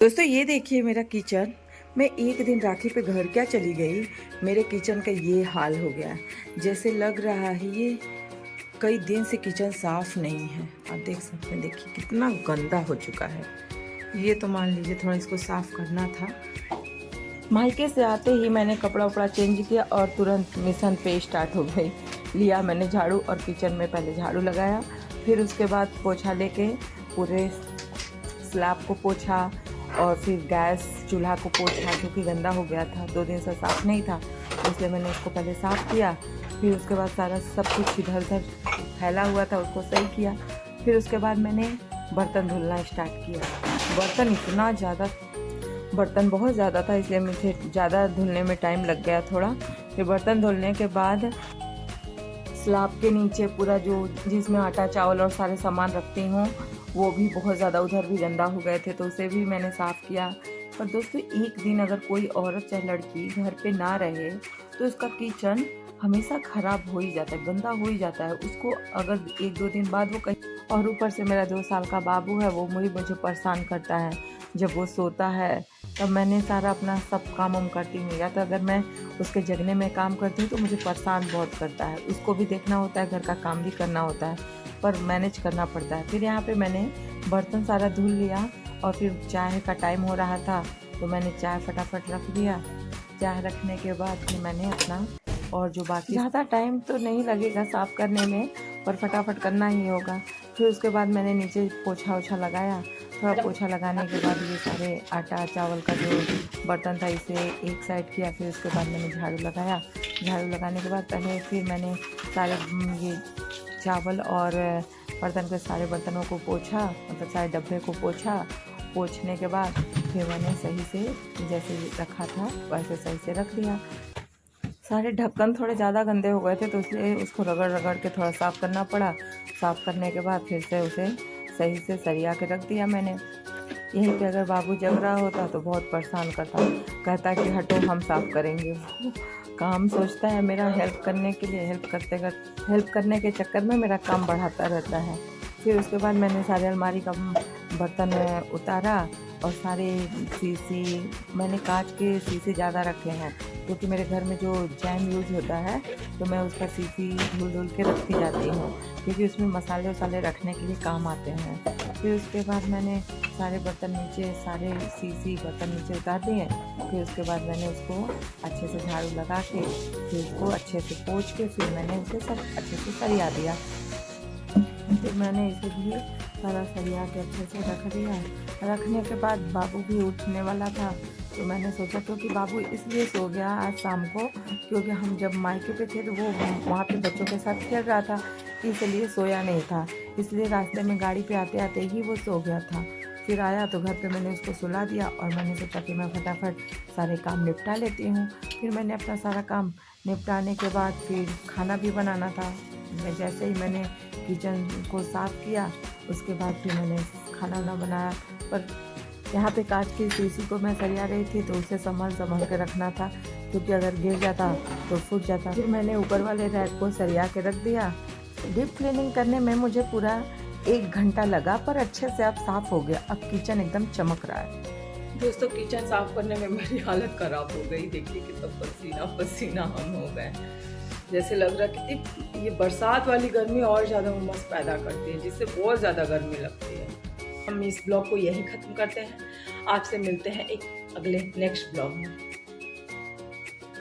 दोस्तों ये देखिए मेरा किचन। मैं एक दिन राखी पे घर क्या चली गई, मेरे किचन का ये हाल हो गया। जैसे लग रहा है ये कई दिन से किचन साफ नहीं है। आप देख सकते हैं, देखिए कितना गंदा हो चुका है। ये तो मान लीजिए थोड़ा इसको साफ करना था। मायके से आते ही मैंने कपड़ा वपड़ा चेंज किया और तुरंत मिशन पे स्टार्ट हो गई। लिया मैंने झाड़ू और किचन में पहले झाड़ू लगाया, फिर उसके बाद पोछा लेके पूरे स्लैब को पोछा और फिर गैस चूल्हा को पोछा, जो कि गंदा हो गया था, 2 दिन से साफ़ नहीं था, इसलिए मैंने उसको पहले साफ़ किया। फिर उसके बाद सारा सब कुछ इधर उधर फैला हुआ था उसको सही किया। फिर उसके बाद मैंने बर्तन धुलना स्टार्ट किया। बर्तन बहुत ज़्यादा था, इसलिए मुझे ज़्यादा धुलने में टाइम लग गया थोड़ा। फिर बर्तन धुलने के बाद स्लैब के नीचे पूरा जो जिसमें आटा चावल और सारे सामान रखती हूँ वो भी बहुत ज़्यादा उधर भी गंदा हो गए थे, तो उसे भी मैंने साफ़ किया। पर दोस्तों एक दिन अगर कोई औरत चाहे लड़की घर पे ना रहे तो उसका किचन हमेशा ख़राब हो ही जाता है, गंदा हो ही जाता है। उसको अगर 1-2 दिन बाद वो कहीं, और ऊपर से मेरा 2 साल का बाबू है, वो मुझे परेशान करता है। जब वो सोता है तब मैंने सारा अपना सब काम वाम करती हूँ, या तो अगर मैं उसके जगने में काम करती हूँ तो मुझे परेशान बहुत करता है। उसको भी देखना होता है, घर का काम भी करना होता है, पर मैनेज करना पड़ता है। फिर यहाँ पे मैंने बर्तन सारा धुल लिया और फिर चाय का टाइम हो रहा था तो मैंने चाय फटाफट रख दिया। चाय रखने के बाद फिर मैंने अपना, और जो बाकी ज़्यादा टाइम तो नहीं लगेगा साफ़ करने में, पर फटाफट करना ही होगा। फिर उसके बाद मैंने नीचे पोछा ओछा लगाया। थोड़ा पोछा लगाने के बाद ये सारे आटा चावल का जो बर्तन था इसे एक साइड किया। फिर उसके बाद मैंने झाड़ू लगाया। झाड़ू लगाने के बाद पहले फिर मैंने सारे ये चावल और बर्तन के सारे बर्तनों को पोछा, मतलब सारे डब्बे को पोछा। पोछने के बाद फिर मैंने सही से जैसे रखा था वैसे सही से रख दिया। सारे ढक्कन थोड़े ज़्यादा गंदे हो गए थे तो इसलिए उसको रगड़ रगड़ के थोड़ा साफ़ करना पड़ा। साफ़ करने के बाद फिर से उसे सही से सरिया के रख दिया मैंने। यहीं पे अगर बाबू जग रहा होता तो बहुत परेशान करता, कहता कि हटो हम साफ़ करेंगे। वो काम सोचता है मेरा हेल्प करने के लिए, हेल्प करने के चक्कर में मेरा काम बढ़ाता रहता है। फिर उसके बाद मैंने सारे अलमारी का बर्तन उतारा और सारे शीशी, मैंने कांच के शीशे ज़्यादा रखे हैं क्योंकि मेरे घर में जो जैम यूज होता है तो मैं उसका शीशी धुल धुल के रखती जाती हूँ, क्योंकि उसमें मसाले वसाले रखने के लिए काम आते हैं। फिर उसके बाद मैंने सारे बर्तन नीचे, सारे शीशी बर्तन नीचे उतार दिए। फिर उसके बाद मैंने उसको अच्छे से झाड़ू लगा के फिर उसको अच्छे से पोंछ के फिर मैंने उसे सब अच्छे से सरिया दिया। फिर मैंने इसे भी सारा सरिया के अच्छे से रख दिया। रखने के बाद बाबू भी उठने वाला था तो मैंने सोचा, क्योंकि बाबू इसलिए सो गया आज शाम को क्योंकि हम जब मायके पे थे तो वो वहाँ पे बच्चों के साथ खेल रहा था, इसलिए सोया नहीं था। इसलिए रास्ते में गाड़ी पे आते आते ही वो सो गया था। फिर आया तो घर पे मैंने उसको सुला दिया और मैंने सोचा कि मैं फटाफट सारे काम निपटा लेती हूँ। फिर मैंने अपना सारा काम निपटाने के बाद फिर खाना भी बनाना था। मैं जैसे ही मैंने किचन को साफ़ किया उसके बाद फिर मैंने खाना वाना बनाया। पर यहाँ पे कांच की शीशी को मैं सरिया रही थी तो उसे संभाल के रखना था, क्योंकि अगर गिर जाता तो फूट जाता। फिर मैंने ऊपर वाले रैक को सरिया के रख दिया। डीप क्लीनिंग करने में मुझे पूरा 1 घंटा लगा, पर अच्छे से अब साफ़ हो गया। अब किचन एकदम चमक रहा है। दोस्तों किचन साफ़ करने में मेरी हालत ख़राब हो गई। देखिए कितना पसीना पसीना हम हो गए। जैसे लग रहा कि ये बरसात वाली गर्मी और ज़्यादा उमस पैदा करती है, जिससे बहुत ज़्यादा गर्मी लगती है। हम इस ब्लॉग को यहीं ख़त्म करते हैं। आपसे मिलते हैं एक अगले नेक्स्ट ब्लॉग में।